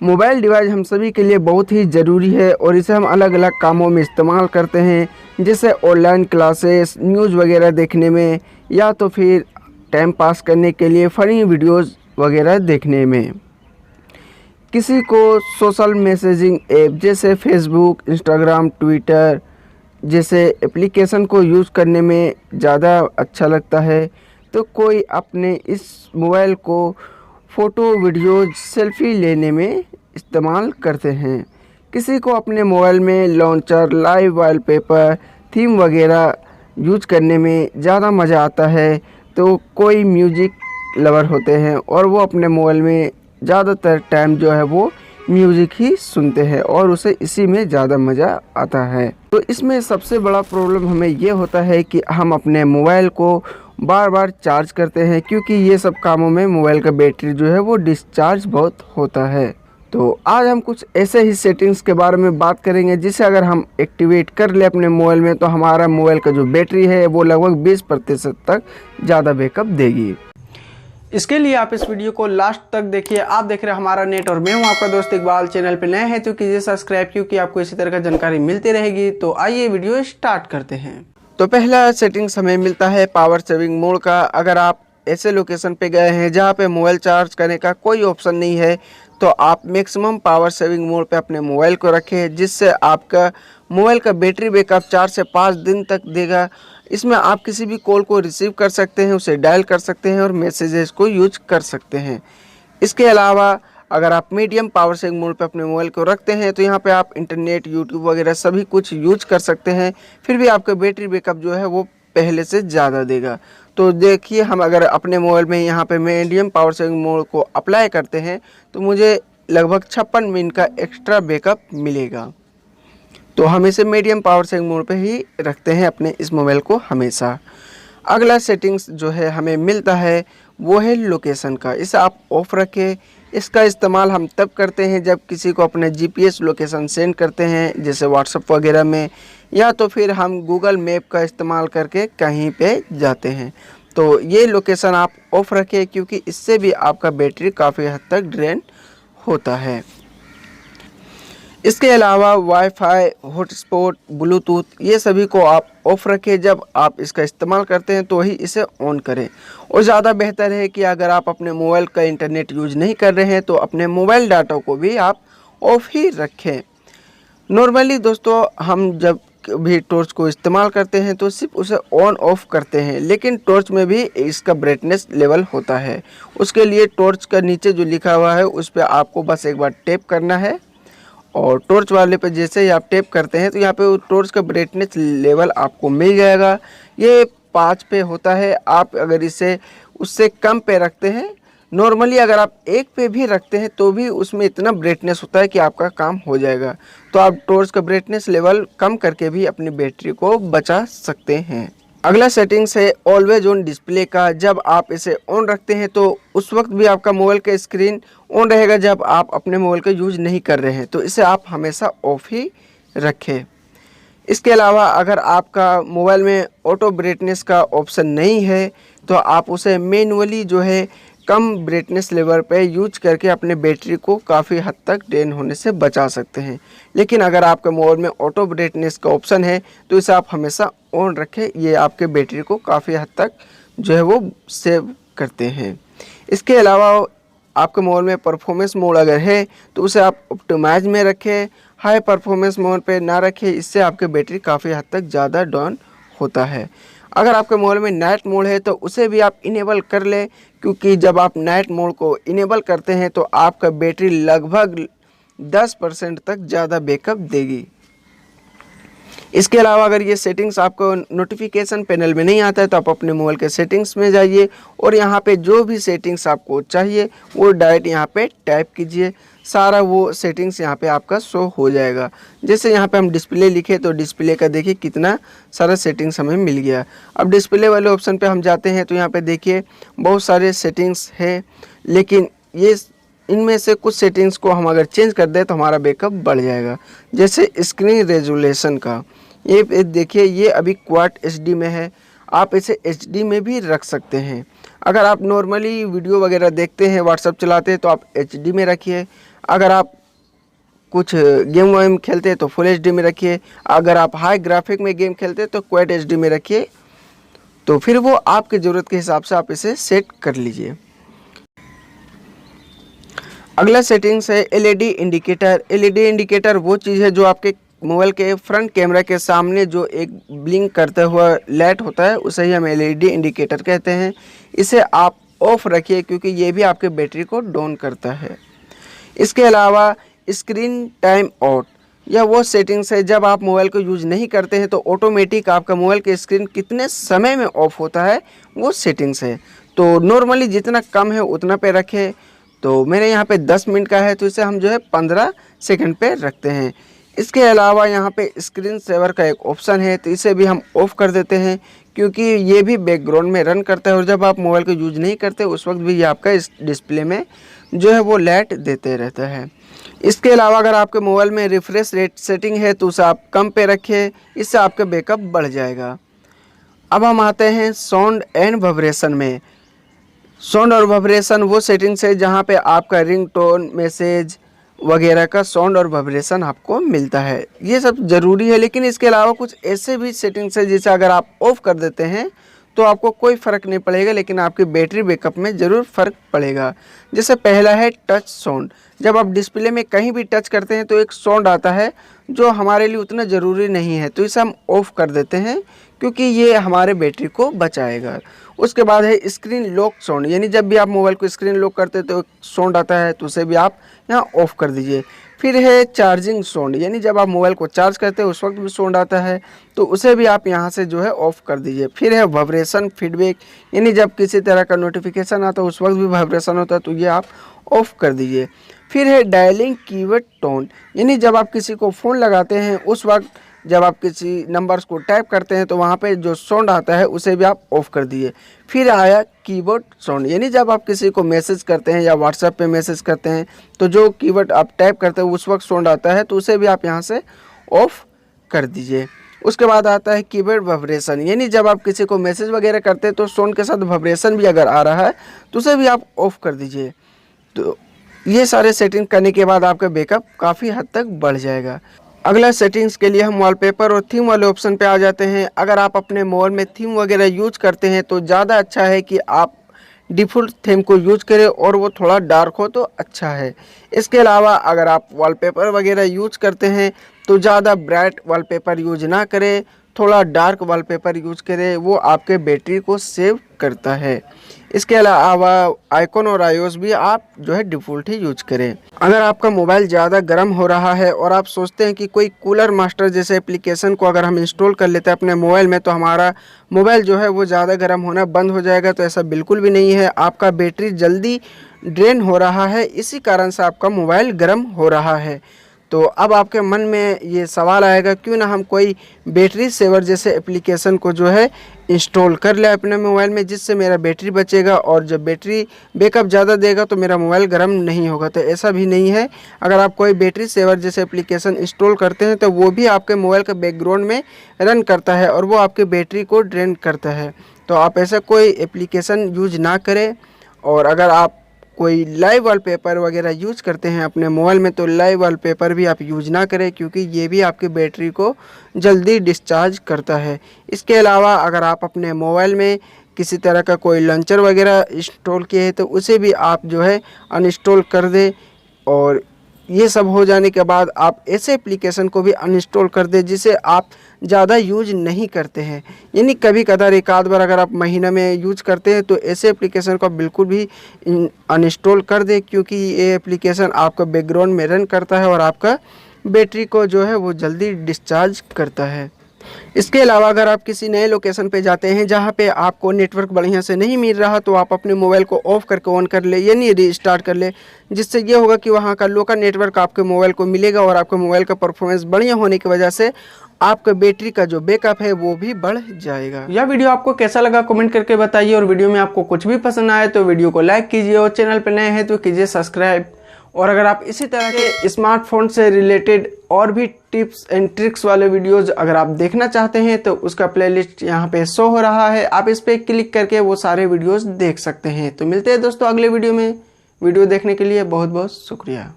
Mobile device हम सभी के लिए बहुत ही ज़रूरी है और इसे हम अलग अलग कामों में इस्तेमाल करते हैं, जैसे ऑनलाइन क्लासेस, न्यूज़ वगैरह देखने में, या तो फिर टाइम पास करने के लिए फ़नी वीडियोस वगैरह देखने में। किसी को सोशल मैसेजिंग ऐप जैसे फेसबुक, इंस्टाग्राम, ट्विटर जैसे एप्लीकेशन को यूज़ करने में ज़्यादा अच्छा लगता है, तो कोई अपने इस मोबाइल को फ़ोटो, वीडियो, सेल्फ़ी लेने में इस्तेमाल करते हैं। किसी को अपने मोबाइल में लॉन्चर, लाइव वॉलपेपर, थीम वगैरह यूज करने में ज़्यादा मज़ा आता है, तो कोई म्यूज़िक लवर होते हैं और वो अपने मोबाइल में ज़्यादातर टाइम जो है वो म्यूज़िक ही सुनते हैं और उसे इसी में ज़्यादा मज़ा आता है। तो इसमें सबसे बड़ा प्रॉब्लम हमें ये होता है कि हम अपने मोबाइल को बार बार चार्ज करते हैं, क्योंकि ये सब कामों में मोबाइल का बैटरी जो है वो डिस्चार्ज बहुत होता है। तो आज हम कुछ ऐसे ही सेटिंग्स के बारे में बात करेंगे जिसे अगर हम एक्टिवेट कर ले अपने मोबाइल में, तो हमारा मोबाइल का जो बैटरी है वो लगभग 20% तक ज़्यादा बैकअप देगी। इसके लिए आप इस वीडियो को लास्ट तक देखिए। आप देख रहे हैं हमारा नेट और मैं हूं आपका दोस्त इकबाल। चैनल पे नए हैं तो कीजिए सब्सक्राइब, क्योंकि आपको इसी तरह का जानकारी मिलती रहेगी। तो आइए वीडियो स्टार्ट करते हैं। तो पहला सेटिंग्स हमें मिलता है पावर सेविंग मोड का। अगर आप ऐसे लोकेशन पे गए हैं जहाँ पे मोबाइल चार्ज करने का कोई ऑप्शन नहीं है, तो आप मैक्सिमम पावर सेविंग मोड पे अपने मोबाइल को रखें, जिससे आपका मोबाइल का बैटरी बैकअप 4 से 5 दिन तक देगा। इसमें आप किसी भी कॉल को रिसीव कर सकते हैं, उसे डायल कर सकते हैं और मैसेजेस को यूज कर सकते हैं। इसके अलावा अगर आप मीडियम पावर सेविंग मोड पे अपने मोबाइल को रखते हैं, तो यहाँ पे आप इंटरनेट, यूट्यूब वगैरह सभी कुछ यूज कर सकते हैं, फिर भी आपका बैटरी बैकअप जो है वो पहले से ज़्यादा देगा। तो देखिए, हम अगर अपने मोबाइल में यहाँ पे मीडियम पावर सेविंग मोड को अप्लाई करते हैं, तो मुझे लगभग 56 मिनट का एक्स्ट्रा बैकअप मिलेगा। तो हम इसे मीडियम पावर सेविंग मोड पे ही रखते हैं अपने इस मोबाइल को हमेशा। अगला सेटिंग्स जो है हमें मिलता है वो है लोकेशन का। इसे आप ऑफ रखें। इसका इस्तेमाल हम तब करते हैं जब किसी को अपने जीपीएस लोकेशन सेंड करते हैं, जैसे व्हाट्सएप वगैरह में, या तो फिर हम गूगल मैप का इस्तेमाल करके कहीं पे जाते हैं। तो ये लोकेशन आप ऑफ रखें, क्योंकि इससे भी आपका बैटरी काफ़ी हद तक ड्रेन होता है। इसके अलावा वाईफाई, हॉटस्पॉट, ब्लूटूथ, ये सभी को आप ऑफ रखें। जब आप इसका इस्तेमाल करते हैं तो ही इसे ऑन करें। और ज़्यादा बेहतर है कि अगर आप अपने मोबाइल का इंटरनेट यूज नहीं कर रहे हैं, तो अपने मोबाइल डाटा को भी आप ऑफ ही रखें। नॉर्मली दोस्तों, हम जब भी टॉर्च को इस्तेमाल करते हैं तो सिर्फ उसे ऑन ऑफ करते हैं, लेकिन टॉर्च में भी इसका ब्राइटनेस लेवल होता है। उसके लिए टॉर्च का नीचे जो लिखा हुआ है उस पर आपको बस एक बार टैप करना है, और टॉर्च वाले पे जैसे ही आप टैप करते हैं तो यहाँ पे टॉर्च का ब्राइटनेस लेवल आपको मिल जाएगा। ये 5 पे होता है। आप अगर इसे उससे कम पे रखते हैं, नॉर्मली अगर आप 1 पे भी रखते हैं तो भी उसमें इतना ब्राइटनेस होता है कि आपका काम हो जाएगा। तो आप टॉर्च का ब्राइटनेस लेवल कम करके भी अपनी बैटरी को बचा सकते हैं। अगला सेटिंग्स है ऑलवेज ऑन डिस्प्ले का। जब आप इसे ऑन रखते हैं तो उस वक्त भी आपका मोबाइल का स्क्रीन ऑन रहेगा जब आप अपने मोबाइल का यूज नहीं कर रहे हैं, तो इसे आप हमेशा ऑफ ही रखें। इसके अलावा अगर आपका मोबाइल में ऑटो ब्राइटनेस का ऑप्शन नहीं है, तो आप उसे मैनुअली जो है कम ब्राइटनेस लेवल पे यूज करके अपने बैटरी को काफ़ी हद तक ड्रेन होने से बचा सकते हैं। लेकिन अगर आपके मोबाइल में ऑटो ब्राइटनेस का ऑप्शन है, तो इसे आप हमेशा ऑन रखें। ये आपके बैटरी को काफ़ी हद तक जो है वो सेव करते हैं। इसके अलावा आपके मोबाइल में परफॉर्मेंस मोड अगर है, तो उसे आप ऑप्टिमाइज में रखें, हाई परफॉर्मेंस मोड पे ना रखें। इससे आपके बैटरी काफ़ी हद तक ज़्यादा डाउन होता है। अगर आपके मोबाइल में नाइट मोड है तो उसे भी आप इनेबल कर लें, क्योंकि जब आप नाइट मोड को इनेबल करते हैं तो आपका बैटरी लगभग 10% तक ज़्यादा बैकअप देगी। इसके अलावा अगर ये सेटिंग्स आपको नोटिफिकेशन पैनल में नहीं आता है, तो आप अपने मोबाइल के सेटिंग्स में जाइए और यहाँ पे जो भी सेटिंग्स आपको चाहिए वो डायरेक्ट यहाँ पे टाइप कीजिए। सारा वो सेटिंग्स यहाँ पे आपका शो हो जाएगा। जैसे यहाँ पे हम डिस्प्ले लिखे तो डिस्प्ले का देखिए कितना सारा सेटिंग्स हमें मिल गया। अब डिस्प्ले वाले ऑप्शन पे हम जाते हैं तो यहाँ पे देखिए बहुत सारे सेटिंग्स है, लेकिन ये इनमें से कुछ सेटिंग्स को हम अगर चेंज कर दें तो हमारा बैकअप बढ़ जाएगा। जैसे स्क्रीन रेजोल्यूशन का, ये देखिए ये अभी क्वाड HD में है, आप इसे HD में भी रख सकते हैं। अगर आप नॉर्मली वीडियो वगैरह देखते हैं, व्हाट्सएप चलाते हैं, तो आप HD में रखिए। अगर आप कुछ गेम वेम खेलते हैं तो फुल एचडी में रखिए, अगर आप हाई ग्राफिक में गेम खेलते हैं तो क्वाड एचडी में रखिए। तो फिर वो आपकी ज़रूरत के हिसाब से आप इसे सेट कर लीजिए। अगला सेटिंग्स है एलईडी इंडिकेटर। एलईडी इंडिकेटर वो चीज़ है जो आपके मोबाइल के फ्रंट कैमरा के सामने जो एक ब्लिंक करता हुआ लाइट होता है उसे ही हम एलईडी इंडिकेटर कहते हैं। इसे आप ऑफ रखिए क्योंकि ये भी आपके बैटरी को डाउन करता है। इसके अलावा स्क्रीन टाइम आउट, यह वो सेटिंग्स है जब आप मोबाइल को यूज़ नहीं करते हैं तो ऑटोमेटिक आपका मोबाइल की स्क्रीन कितने समय में ऑफ होता है वो सेटिंग्स है। तो नॉर्मली जितना कम है उतना पे रखें। तो मेरे यहाँ पे 10 मिनट का है तो इसे हम जो है 15 सेकंड पे रखते हैं। इसके अलावा यहाँ पे स्क्रीन सेवर का एक ऑप्शन है तो इसे भी हम ऑफ़ कर देते हैं क्योंकि ये भी बैकग्राउंड में रन करता है और जब आप मोबाइल को यूज नहीं करते उस वक्त भी ये आपका इस डिस्प्ले में जो है वो लाइट देते रहता है। इसके अलावा अगर आपके मोबाइल में रिफ्रेश रेट सेटिंग है तो उसे आप कम पे रखें, इससे आपका बैकअप बढ़ जाएगा। अब हम आते हैं साउंड एंड वाइब्रेशन में। साउंड और वाइब्रेशन वो सेटिंग्स है जहाँ पे आपका रिंगटोन, मैसेज वगैरह का साउंड और वाइब्रेशन आपको मिलता है। ये सब ज़रूरी है, लेकिन इसके अलावा कुछ ऐसे भी सेटिंग्स है जिसे अगर आप ऑफ कर देते हैं तो आपको कोई फ़र्क नहीं पड़ेगा, लेकिन आपकी बैटरी बैकअप में ज़रूर फ़र्क पड़ेगा। जैसे पहला है टच साउंड। जब आप डिस्प्ले में कहीं भी टच करते हैं तो एक साउंड आता है जो हमारे लिए उतना ज़रूरी नहीं है, तो इसे हम ऑफ़ कर देते हैं क्योंकि ये हमारे बैटरी को बचाएगा। उसके बाद है स्क्रीन लॉक साउंड, यानी जब भी आप मोबाइल को स्क्रीन लॉक करते हैं तो एक साउंड आता है तो उसे भी आप यहाँ ऑफ़ कर दीजिए। फिर है चार्जिंग साउंड, यानी जब आप मोबाइल को चार्ज करते हैं उस वक्त भी साउंड आता है तो उसे भी आप यहाँ से जो है ऑफ़ कर दीजिए। फिर है वाइब्रेशन फीडबैक, यानी जब किसी तरह का नोटिफिकेशन आता है उस वक्त भी वाइब्रेशन होता है तो ये आप ऑफ़ कर दीजिए। फिर है डायलिंग कीवर्ड टोन, यानी जब आप किसी को फ़ोन लगाते हैं उस वक्त जब आप किसी नंबर्स को टाइप करते हैं तो वहाँ पे जो साउंड आता है उसे भी आप ऑफ़ कर दीजिए। फिर आया कीबोर्ड साउंड, यानी जब आप किसी को मैसेज करते हैं या व्हाट्सएप पे मैसेज करते हैं तो जो कीवर्ड आप टाइप करते हैं उस वक्त साउंड आता है तो उसे भी आप यहाँ से ऑफ़ कर दीजिए। उसके बाद आता है कीबोर्ड वाइब्रेशन, यानी जब आप किसी को मैसेज वगैरह करते हैं तो साउंड के साथ वाइब्रेशन भी अगर आ रहा है तो उसे भी आप ऑफ़ कर दीजिए। तो ये सारे सेटिंग करने के बाद आपका बैकअप काफ़ी हद तक बढ़ जाएगा। अगला सेटिंग्स के लिए हम वॉलपेपर और थीम वाले ऑप्शन पे आ जाते हैं। अगर आप अपने मोबाइल में थीम वगैरह यूज करते हैं तो ज़्यादा अच्छा है कि आप डिफ़ॉल्ट थीम को यूज करें और वो थोड़ा डार्क हो तो अच्छा है। इसके अलावा अगर आप वॉलपेपर वगैरह यूज करते हैं तो ज़्यादा ब्राइट वॉलपेपर यूज ना करें, थोड़ा डार्क वॉलपेपर यूज करें, वो आपके बैटरी को सेव करता है। इसके अलावा आइकॉन और आईओएस भी आप जो है डिफ़ॉल्ट ही यूज करें। अगर आपका मोबाइल ज़्यादा गर्म हो रहा है और आप सोचते हैं कि कोई कूलर मास्टर जैसे एप्लीकेशन को अगर हम इंस्टॉल कर लेते हैं अपने मोबाइल में तो हमारा मोबाइल जो है वो ज़्यादा गर्म होना बंद हो जाएगा, तो ऐसा बिल्कुल भी नहीं है। आपका बैटरी जल्दी ड्रेन हो रहा है, इसी कारण से आपका मोबाइल गर्म हो रहा है। तो अब आपके मन में ये सवाल आएगा क्यों ना हम कोई बैटरी सेवर जैसे एप्लीकेशन को जो है इंस्टॉल कर ले अपने मोबाइल में, जिससे मेरा बैटरी बचेगा और जब बैटरी बैकअप ज़्यादा देगा तो मेरा मोबाइल गर्म नहीं होगा। तो ऐसा भी नहीं है। अगर आप कोई बैटरी सेवर जैसे एप्लीकेशन इंस्टॉल करते हैं तो वो भी आपके मोबाइल के बैकग्राउंड में रन करता है और वो आपके बैटरी को ड्रेन करता है। तो आप ऐसा कोई एप्लीकेशन यूज ना करें। और अगर आप कोई लाइव वॉलपेपर वगैरह यूज करते हैं अपने मोबाइल में तो लाइव वॉलपेपर भी आप यूज ना करें क्योंकि ये भी आपकी बैटरी को जल्दी डिस्चार्ज करता है। इसके अलावा अगर आप अपने मोबाइल में किसी तरह का कोई लॉन्चर वगैरह इंस्टॉल किए हैं तो उसे भी आप जो है अनइंस्टॉल कर दें। और ये सब हो जाने के बाद आप ऐसे एप्लीकेशन को भी अनइंस्टॉल कर दें जिसे आप ज़्यादा यूज नहीं करते हैं, यानी कभी कदार एक आध बार अगर आप महीना में यूज करते हैं तो ऐसे एप्लीकेशन को बिल्कुल भी अनइंस्टॉल कर दें क्योंकि ये एप्लीकेशन आपका बैकग्राउंड में रन करता है और आपका बैटरी को जो है वो जल्दी डिस्चार्ज करता है। इसके अलावा अगर आप किसी नए लोकेशन पे जाते हैं जहाँ पे आपको नेटवर्क बढ़िया से नहीं मिल रहा तो आप अपने मोबाइल को ऑफ़ करके ऑन कर ले यानी रीस्टार्ट कर ले, जिससे ये होगा कि वहाँ का लोकल नेटवर्क आपके मोबाइल को मिलेगा और आपके मोबाइल का परफॉर्मेंस बढ़िया होने की वजह से आपका बैटरी का जो बैकअप है वो भी बढ़ जाएगा। यह वीडियो आपको कैसा लगा कमेंट करके बताइए और वीडियो में आपको कुछ भी पसंद आए तो वीडियो को लाइक कीजिए और चैनल पर नए हैं तो कीजिए सब्सक्राइब। और अगर आप इसी तरह के स्मार्टफोन से रिलेटेड और भी टिप्स एंड ट्रिक्स वाले वीडियोज अगर आप देखना चाहते हैं तो उसका प्लेलिस्ट यहाँ पे शो हो रहा है, आप इस पे क्लिक करके वो सारे वीडियोज देख सकते हैं। तो मिलते हैं दोस्तों अगले वीडियो में। वीडियो देखने के लिए बहुत बहुत शुक्रिया।